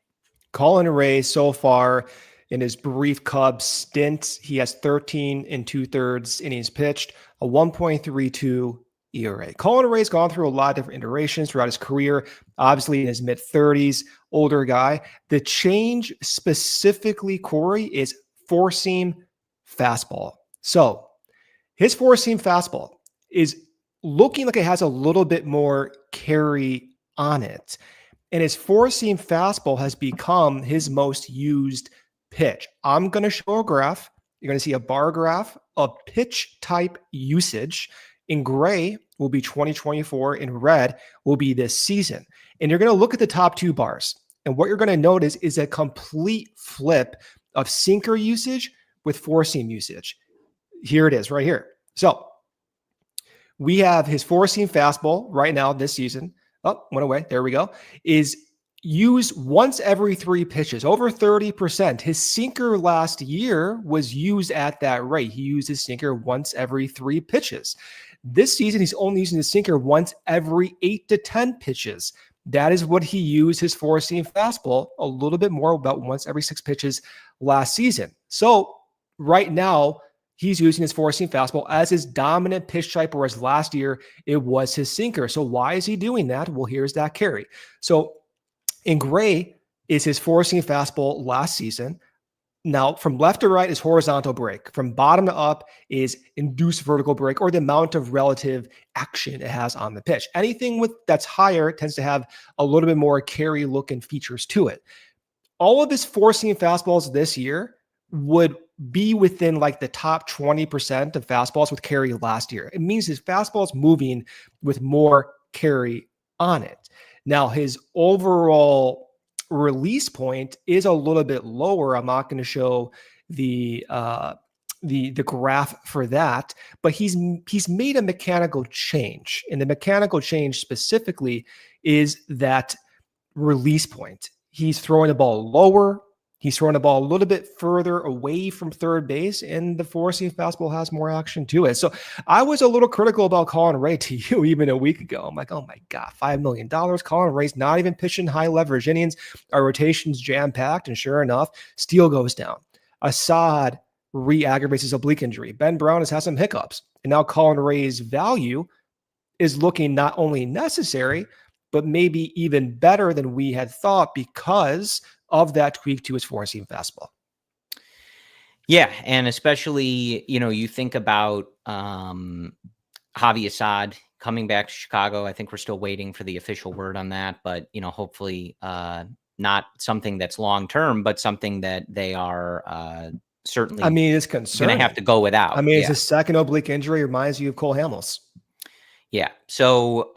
S2: Colin Ray, so far in his brief Cubs stint, he has 13 2/3 innings pitched, a 1.32 ERA. Colin Ray's gone through a lot of different iterations throughout his career, obviously in his mid-30s, older guy. The change specifically, Corey, is four-seam fastball. So His four-seam fastball is looking like it has a little bit more carry on it. And his four-seam fastball has become his most used pitch. I'm going to show a graph. You're going to see a bar graph of pitch type usage. In gray will be 2024. In red will be this season. And you're going to look at the top two bars. And what you're going to notice is a complete flip of sinker usage with four-seam usage. Here it is right here. So we have his four-seam fastball right now this season. Oh, went away. There we go. Is used once every 3 pitches, over 30%. His sinker last year was used at that rate. He used his sinker once every 3 pitches. This season, he's only using his sinker once every 8 to 10 pitches. That is what he used his four-seam fastball, a little bit more, about once every 6 pitches last season. So right now, he's using his four-seam fastball as his dominant pitch type, whereas last year it was his sinker. So why is he doing that? Well, here's that carry. So in gray is his four-seam fastball last season. Now, from left to right is horizontal break. From bottom to up is induced vertical break, or the amount of relative action it has on the pitch. Anything that's higher tends to have a little bit more carry look and features to it. All of his four-seam fastballs this year would be within like the top 20% of fastballs with carry last year. It means his fastball is moving with more carry on it. Now, his overall release point is a little bit lower. I'm not going to show the graph for that, but he's made a mechanical change. And the mechanical change specifically is that release point. He's throwing the ball lower. He's throwing the ball a little bit further away from third base, and the four-seam fastball has more action to it. So I was a little critical about Colin Rea to you even a week ago. I'm like, oh my God, $5 million. Colin Rea's not even pitching high leverage innings. Our rotation's jam-packed, and sure enough, Steele goes down. Assad re-aggravates his oblique injury. Ben Brown has had some hiccups. And now Colin Rea's value is looking not only necessary, but maybe even better than we had thought because of that tweak to his four-seam fastball.
S1: Yeah, and especially, you think about Javi Assad coming back to Chicago. I think we're still waiting for the official word on that, but, hopefully not something that's long-term, but something that they are certainly
S2: it's concerning.
S1: Going to have to go without.
S2: It's a second oblique injury, reminds you of Cole Hamels.
S1: Yeah, so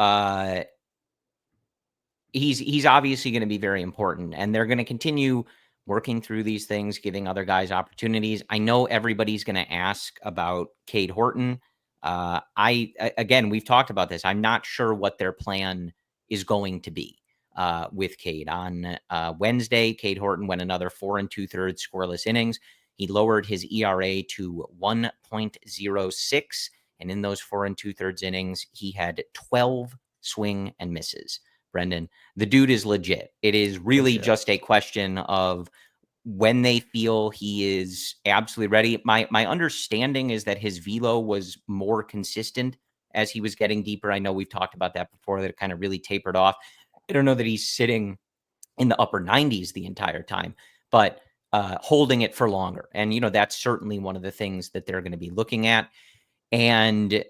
S1: he's obviously going to be very important, and they're going to continue working through these things, giving other guys opportunities. I know everybody's going to ask about Cade Horton. Again, we've talked about this. I'm not sure what their plan is going to be with Cade. On Wednesday, Cade Horton went another 4 2/3 scoreless innings. He lowered his ERA to 1.06, and in those 4 2/3 innings, he had 12 swing and misses. Brendan, the dude is legit. It is really just a question of when they feel he is absolutely ready. My understanding is that his velo was more consistent as he was getting deeper. I know we've talked about that before, that it kind of really tapered off. I don't know that he's sitting in the upper 90s the entire time, but holding it for longer. And, that's certainly one of the things that they're going to be looking at. And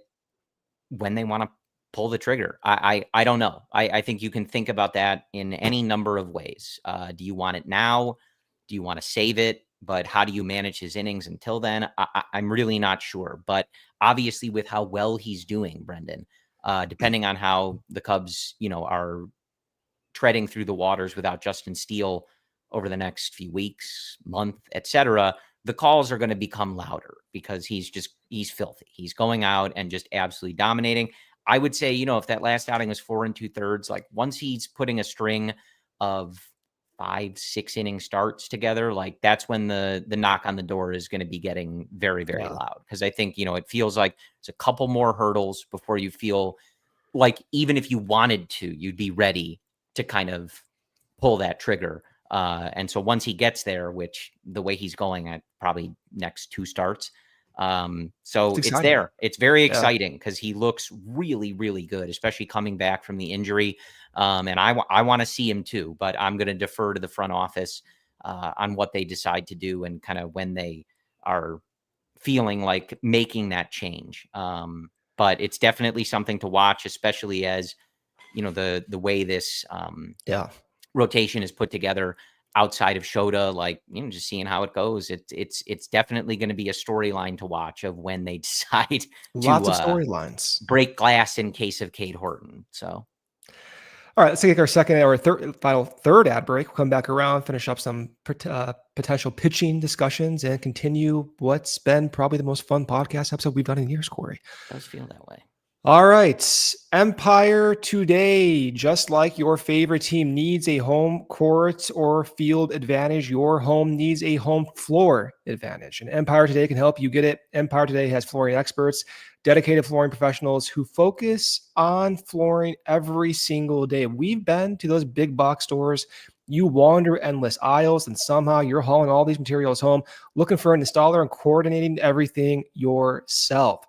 S1: when they want to pull the trigger, I don't know. I think you can think about that in any number of ways. Do you want it now? Do you want to save it? But how do you manage his innings until then? I'm really not sure. But obviously with how well he's doing, Brendan, depending on how the Cubs, are treading through the waters without Justin Steele over the next few weeks, month, etc., the calls are going to become louder because he's filthy. He's going out and just absolutely dominating. I would say, if that last outing was 4 2/3, like once he's putting a string of 5-6 inning starts together, like that's when the knock on the door is going to be getting very, very loud. Because I think, it feels like it's a couple more hurdles before you feel like even if you wanted to, you'd be ready to kind of pull that trigger. And so once he gets there, which the way he's going at probably next 2 starts, so it's there. It's very exciting because he looks really, really good, especially coming back from the injury. And I want to see him too, but I'm going to defer to the front office on what they decide to do and kind of when they are feeling like making that change. But it's definitely something to watch, especially as, the way this rotation is put together outside of Shota, like, just seeing how it goes. It's definitely going to be a storyline to watch of when they decide
S2: Lots of storylines.
S1: Break glass in case of Cade Horton. So.
S2: All right, let's take our third ad break. We'll come back around, finish up some potential pitching discussions, and continue what's been probably the most fun podcast episode we've done in years, Corey.
S1: It does feel that way.
S2: All right, Empire today, just like your favorite team needs a home court or field advantage, your home needs a home floor advantage. And Empire Today can help you get it. Empire Today has flooring experts, dedicated flooring professionals who focus on flooring every single day. We've been to those big box stores. You wander endless aisles, and somehow you're hauling all these materials home, looking for an installer and coordinating everything yourself.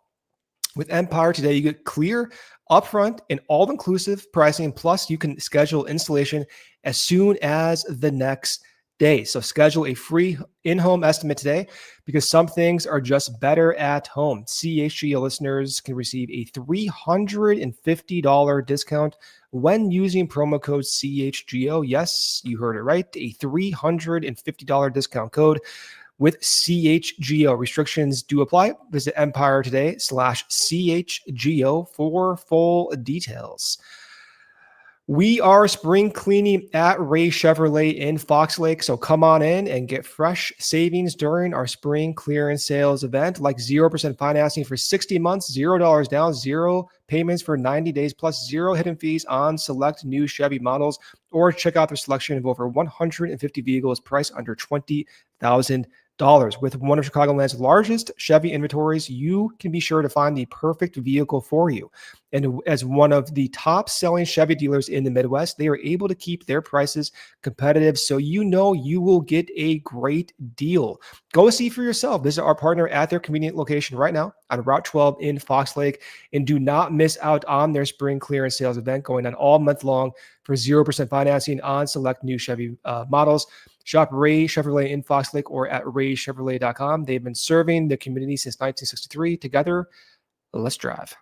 S2: With Empire Today, you get clear, upfront, and all-inclusive pricing. Plus, you can schedule installation as soon as the next day. So schedule a free in-home estimate today, because some things are just better at home. CHGO listeners can receive a $350 discount when using promo code CHGO. Yes, you heard it right. A $350 discount code with CHGO. Restrictions do apply. Visit Empire Today/CHGO for full details. We are spring cleaning at Ray Chevrolet in Fox Lake, so come on in and get fresh savings during our spring clearance sales event, like 0% financing for 60 months, $0 down, 0 payments for 90 days, plus 0 hidden fees on select new Chevy models, or check out their selection of over 150 vehicles priced under $20,000. With one of Chicagoland's largest Chevy inventories, you can be sure to find the perfect vehicle for you. And as one of the top-selling Chevy dealers in the Midwest, they are able to keep their prices competitive, so you know you will get a great deal. Go see for yourself. Visit our partner at their convenient location right now on Route 12 in Fox Lake, and do not miss out on their spring clearance sales event going on all month long for 0% financing on select new Chevy models. Shop Ray Chevrolet in Fox Lake or at raychevrolet.com. They've been serving the community since 1963. Together, let's drive.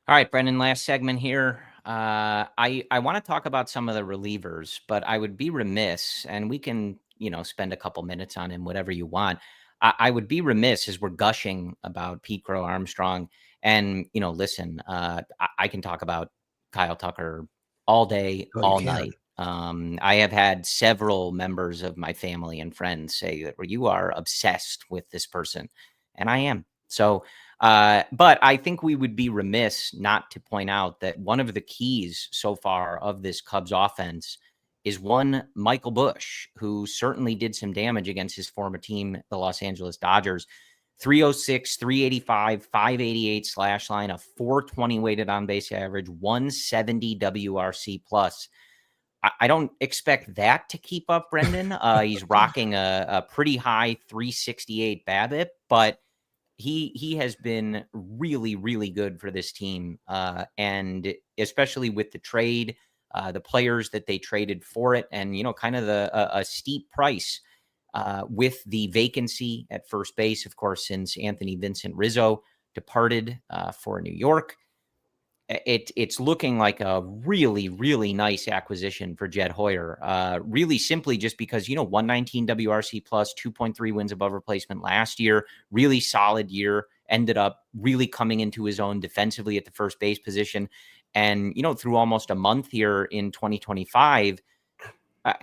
S1: All right, Brendan, last segment here. I want to talk about some of the relievers, but I would be remiss, and we can, spend a couple minutes on him, whatever you want. I would be remiss as we're gushing about Pete Crow-Armstrong. And, listen, I can talk about Kyle Tucker all day, all night. I have had several members of my family and friends say that you are obsessed with this person, and I am. So, but I think we would be remiss not to point out that one of the keys so far of this Cubs offense is one Michael Busch, who certainly did some damage against his former team, the Los Angeles Dodgers. 306, 385, 588 slash line, a 420 weighted on base average, 170 WRC plus. I don't expect that to keep up, Brendan. He's rocking a pretty high 368 BABIP, but he has been really, really good for this team. And especially with the trade, the players that they traded for it, and, kind of a steep price with the vacancy at first base, of course, since Anthony Vincent Rizzo departed for New York. It's looking like a really, really nice acquisition for Jed Hoyer. Really simply just because, 119 WRC plus, 2.3 wins above replacement last year, really solid year, ended up really coming into his own defensively at the first base position. And, through almost a month here in 2025,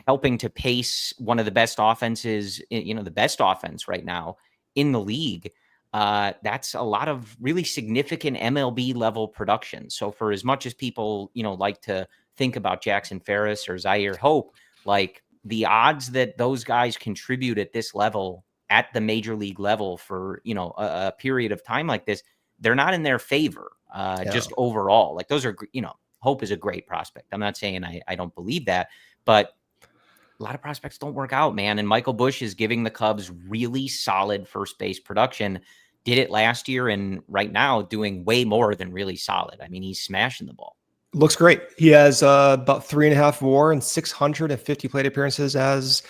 S1: helping to pace one of the best offenses, the best offense right now in the league. That's a lot of really significant MLB level production. So for as much as people, like to think about Jackson Ferris or Zaire Hope, like the odds that those guys contribute at this level, at the major league level for, a period of time like this, they're not in their favor, just overall. Like those are, Hope is a great prospect. I'm not saying I don't believe that, but a lot of prospects don't work out, man. And Michael Busch is giving the Cubs really solid first base production. Did it last year, and right now doing way more than really solid. I mean, he's smashing the ball.
S2: Looks great. He has about 3.5 WAR and 650 plate appearances as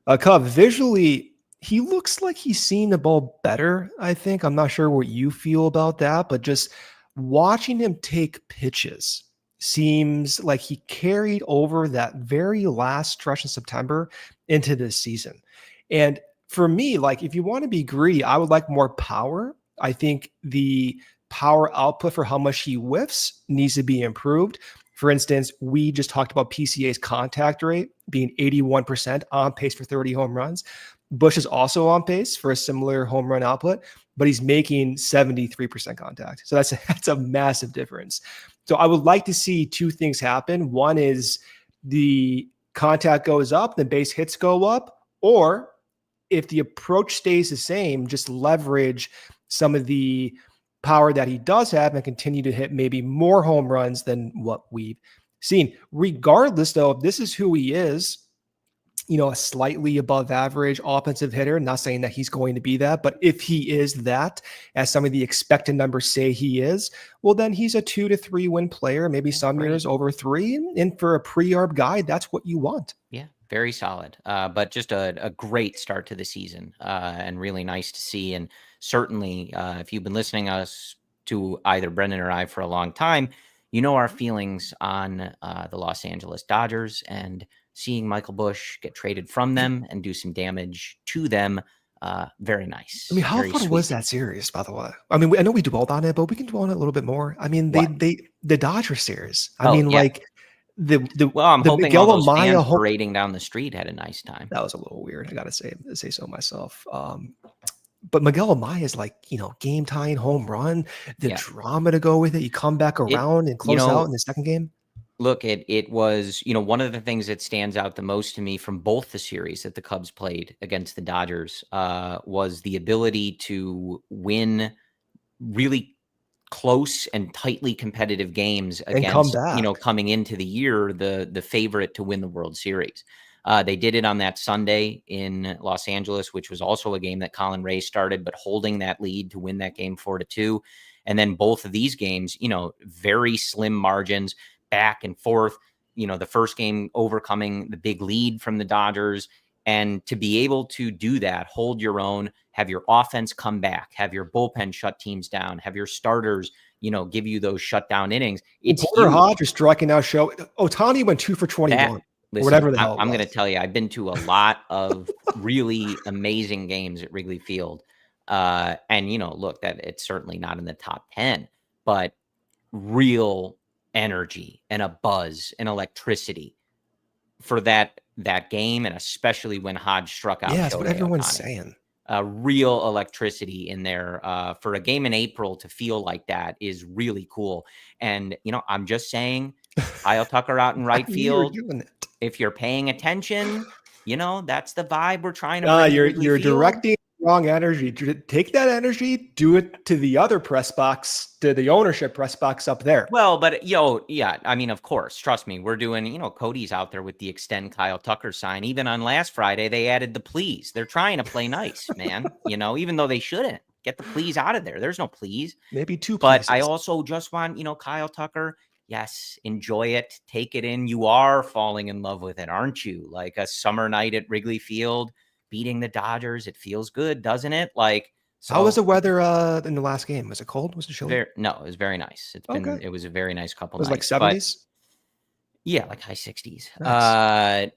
S2: a Cub. Visually, he looks like he's seeing the ball better, I think. I'm not sure what you feel about that, but just watching him take pitches seems like he carried over that very last stretch in September into this season. And for me, like if you want to be greedy, I would like more power. I think the power output for how much he whiffs needs to be improved. For instance, we just talked about PCA's contact rate being 81%, on pace for 30 home runs. Bush is also on pace for a similar home run output, but he's making 73% contact. So that's a massive difference. So I would like to see two things happen. One is the contact goes up, the base hits go up, or if the approach stays the same, just leverage some of the power that he does have and continue to hit maybe more home runs than what we've seen. Regardless, though, if this is who he is, a slightly above average offensive hitter, not saying that he's going to be that, but if he is that, as some of the expected numbers say he is, well, then he's a 2 to 3 win player, maybe some years over 3. And for a pre-arb guy, that's what you want.
S1: Yeah, very solid. But just a great start to the season and really nice to see. And certainly, if you've been listening to either Brendan or I for a long time, you know our feelings on the Los Angeles Dodgers, and seeing Michael Bush get traded from them and do some damage to them. Very nice.
S2: I mean, how fun was that series, by the way? I mean, I know we dwelled on it, but we can dwell on it a little bit more. I mean, the Dodger series. I mean,
S1: yeah.
S2: like
S1: I'm hoping Miguel all those fans parading down the street had a nice time.
S2: That was a little weird. I got to say so myself. But Miguel Amaya's like, game tying home run, the drama to go with it. You come back around and close out in the second game.
S1: Look, it was, one of the things that stands out the most to me from both the series that the Cubs played against the Dodgers was the ability to win really close and tightly competitive games against, coming into the year, the favorite to win the World Series. They did it on that Sunday in Los Angeles, which was also a game that Colin Ray started, but holding that lead to win that game 4-2. And then both of these games, very slim margins, back and forth, the first game overcoming the big lead from the Dodgers. And to be able to do that, hold your own, have your offense come back, have your bullpen shut teams down, have your starters, give you those shutdown innings. It's
S2: Porter Hodge is striking out show. Ohtani went 2 for 21. Whatever the hell
S1: I'm going to tell you, I've been to a lot of really amazing games at Wrigley Field. And, look, that it's certainly not in the top 10, but real energy and a buzz and electricity for that game, and especially when Hodge struck out.
S2: Yeah, that's what everyone's saying.
S1: Real electricity in there for a game in April to feel like that is really cool. And, I'm just saying, Kyle Tucker out in right field. If you're paying attention, that's the vibe we're trying to bring.
S2: You're directing wrong energy. Take that energy, do it to the other press box, to the ownership press box up there.
S1: Well, but I mean, of course, trust me, we're doing, Cody's out there with the extend Kyle Tucker sign. Even on last Friday, they added the please. They're trying to play nice, man. Even though they shouldn't. Get the please out of there. There's no please.
S2: Maybe 2
S1: pleases. But I also just want, Kyle Tucker. Yes, enjoy it. Take it in. You are falling in love with it, aren't you? Like a summer night at Wrigley Field, beating the Dodgers. It feels good, doesn't it? So,
S2: how was the weather in the last game? Was it cold? Was it chilly?
S1: No, it was very nice. It was a very nice couple nights.
S2: It was like 70s?
S1: Yeah, like high 60s.
S2: Nice.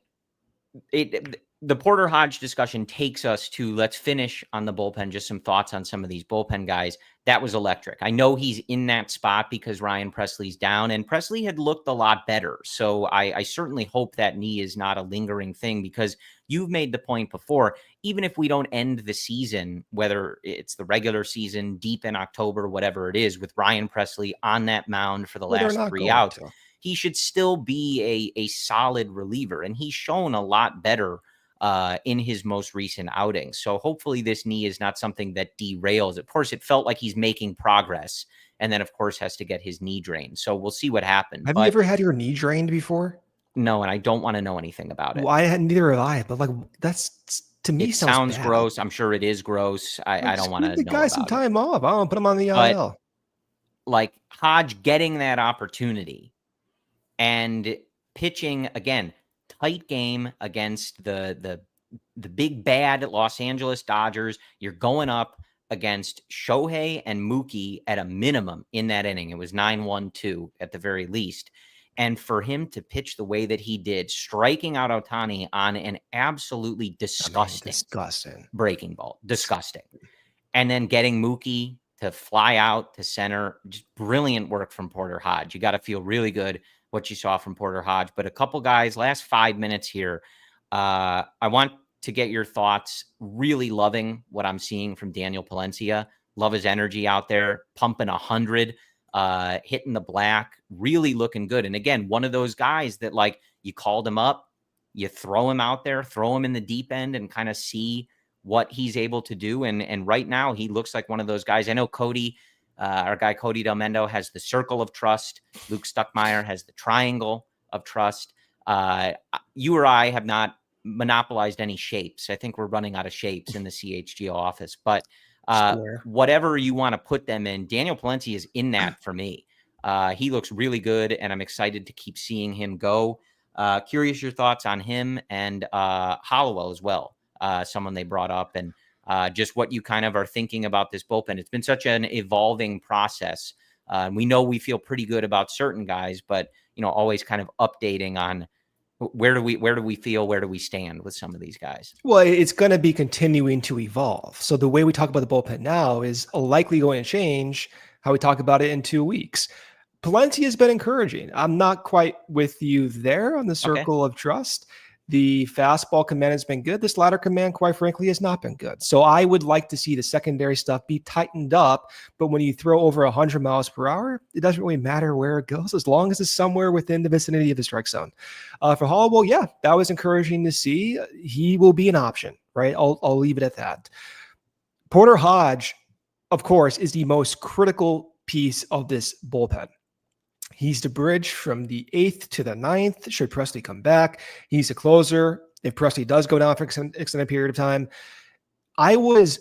S1: The Porter Hodge discussion takes us to, let's finish on the bullpen. Just some thoughts on some of these bullpen guys. That was electric. I know he's in that spot because Ryan Presley's down, and Presley had looked a lot better. So I certainly hope that knee is not a lingering thing, because you've made the point before, even if we don't end the season, whether it's the regular season, deep in October, whatever it is, with Ryan Presley on that mound for the last 3 outs, he should still be a solid reliever. And he's shown a lot better in his most recent outings. So hopefully this knee is not something that derails. Of course, it felt like he's making progress, and then of course has to get his knee drained. So we'll see what happens.
S2: Have you ever had your knee drained before?
S1: No, and I don't want to know anything about it.
S2: Well, neither have I, but that's, to me,
S1: it sounds gross. I'm sure it is gross. I don't want to know
S2: the guy some time off. I don't put him on the IL.
S1: Like Hodge getting that opportunity and pitching again, tight game against the the big bad Los Angeles Dodgers. You're going up against Shohei and Mookie at a minimum in that inning. It was 9-1-2 at the very least. And for him to pitch the way that he did, striking out Ohtani on an absolutely disgusting breaking ball, disgusting. And then getting Mookie to fly out to center, just brilliant work from Porter Hodge. You got to feel really good what you saw from Porter Hodge. But a couple guys, last 5 minutes here, I want to get your thoughts. Really loving what I'm seeing from Daniel Palencia. Love his energy out there, pumping 100, hitting the black, really looking good. And again, one of those guys that, like, you called him up, you throw him out there, throw him in the deep end and kind of see what he's able to do. And right now he looks like one of those guys. I know Cody, our guy Cody Delmendo, has the circle of trust. Luke Stuckmeyer has the triangle of trust. You or I have not monopolized any shapes. I think we're running out of shapes in the CHGO office, but whatever you want to put them in, Daniel Palencia is in that for me. He looks really good, and I'm excited to keep seeing him go. Curious your thoughts on him and Hollowell as well. Someone they brought up, and just what you kind of are thinking about this bullpen. It's been such an evolving process. We know we feel pretty good about certain guys, but always kind of updating on where do we feel, where do we stand with some of these guys?
S2: Well, it's going to be continuing to evolve. So the way we talk about the bullpen now is likely going to change how we talk about it in 2 weeks. Palencia has been encouraging. I'm not quite with you there on the circle of trust. The fastball command has been good. The slider command, quite frankly, has not been good. So I would like to see the secondary stuff be tightened up. But when you throw over 100 miles per hour, it doesn't really matter where it goes as long as it's somewhere within the vicinity of the strike zone. For Hollowell, yeah, that was encouraging to see. He will be an option, right? I'll leave it at that. Porter Hodge, of course, is the most critical piece of this bullpen. He's the bridge from the 8th to the 9th. Should Presley come back, he's a closer. If Presley does go down for an extended period of time, I was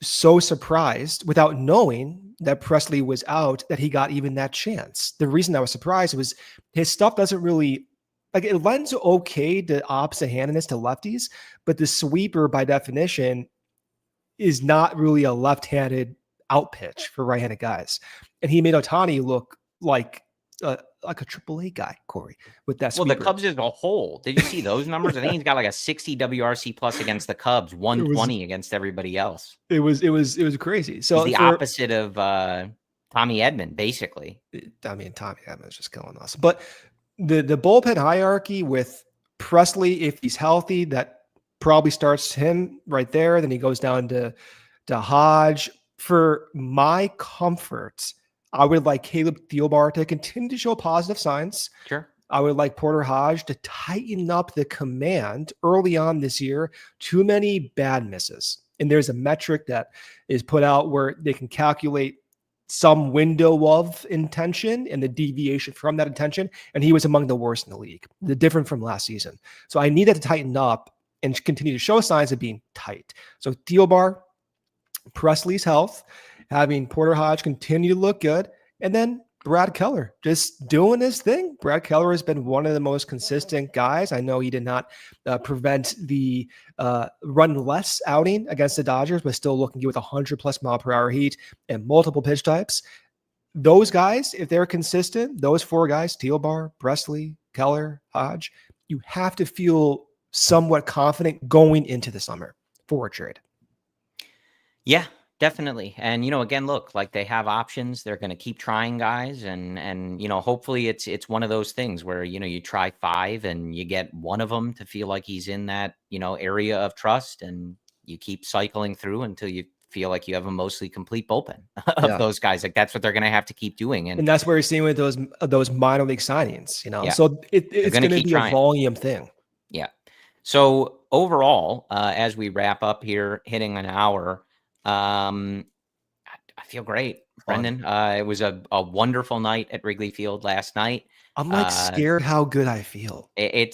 S2: so surprised without knowing that Presley was out that he got even that chance. The reason I was surprised was his stuff doesn't really, like, it lends okay to opposite handedness to lefties, but the sweeper by definition is not really a left-handed out pitch for right-handed guys. And he made Ohtani look like a AAA guy, Corey, with that sweeper.
S1: Well, the Cubs as a whole, did you see those numbers? I think he's got like a 60 WRC plus against the Cubs, 120 against everybody else.
S2: It was crazy. So
S1: he's the opposite of Tommy Edman, basically.
S2: I mean, Tommy Edman is just killing us. But the bullpen hierarchy with Presley, if he's healthy, that probably starts him right there. Then he goes down to Hodge. For my comfort, I would like Caleb Thielbar to continue to show positive signs.
S1: Sure.
S2: I would like Porter Hodge to tighten up the command early on this year. Too many bad misses. And there's a metric that is put out where they can calculate some window of intention and the deviation from that intention. And he was among the worst in the league, the different from last season. So I need that to tighten up and continue to show signs of being tight. So Thielbar, Presley's health, having Porter Hodge continue to look good, and then Brad Keller just doing his thing. Brad Keller has been one of the most consistent guys. I know he did not prevent the run less outing against the Dodgers, but still looking good with 100+ mile per hour heat and multiple pitch types. Those guys, if they're consistent, those 4 guys, Thielbar, Presley, Keller, Hodge, you have to feel somewhat confident going into the summer for a trade.
S1: Yeah, definitely. And, again, look, like, they have options. They're going to keep trying guys. And, hopefully it's one of those things where, you try 5 and you get one of them to feel like he's in that, area of trust, and you keep cycling through until you feel like you have a mostly complete bullpen of those guys. Like, that's what they're going to have to keep doing. And
S2: that's where you're seeing with those minor league signings,
S1: Yeah.
S2: So it's going to be a volume thing.
S1: Yeah. So overall, as we wrap up here, hitting an hour, I feel great, Brendan. It was a wonderful night at Wrigley Field last night.
S2: I'm like scared how good I feel.
S1: And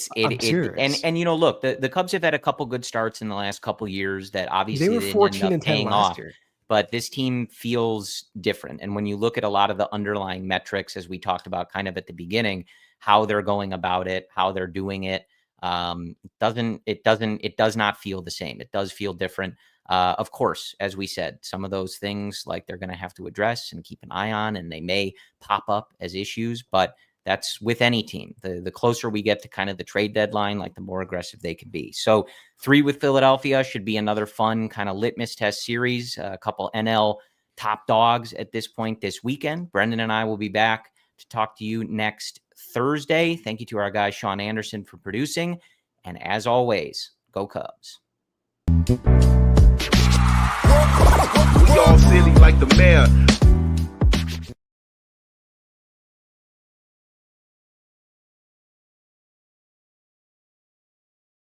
S1: look, the Cubs have had a couple good starts in the last couple years that obviously
S2: they were 14-10 last year.
S1: But this team feels different. And when you look at a lot of the underlying metrics, as we talked about kind of at the beginning, how they're going about it, how they're doing it, It does not feel the same. It does feel different. Of course, as we said, some of those things like they're going to have to address and keep an eye on, and they may pop up as issues, but that's with any team. The closer we get to kind of the trade deadline, like the more aggressive they can be. So 3 with Philadelphia should be another fun kind of litmus test series. A couple NL top dogs at this point this weekend. Brendan and I will be back to talk to you next Thursday. Thank you to our guy, Sean Anderson, for producing. And as always, go Cubs.
S3: We all silly like the mayor.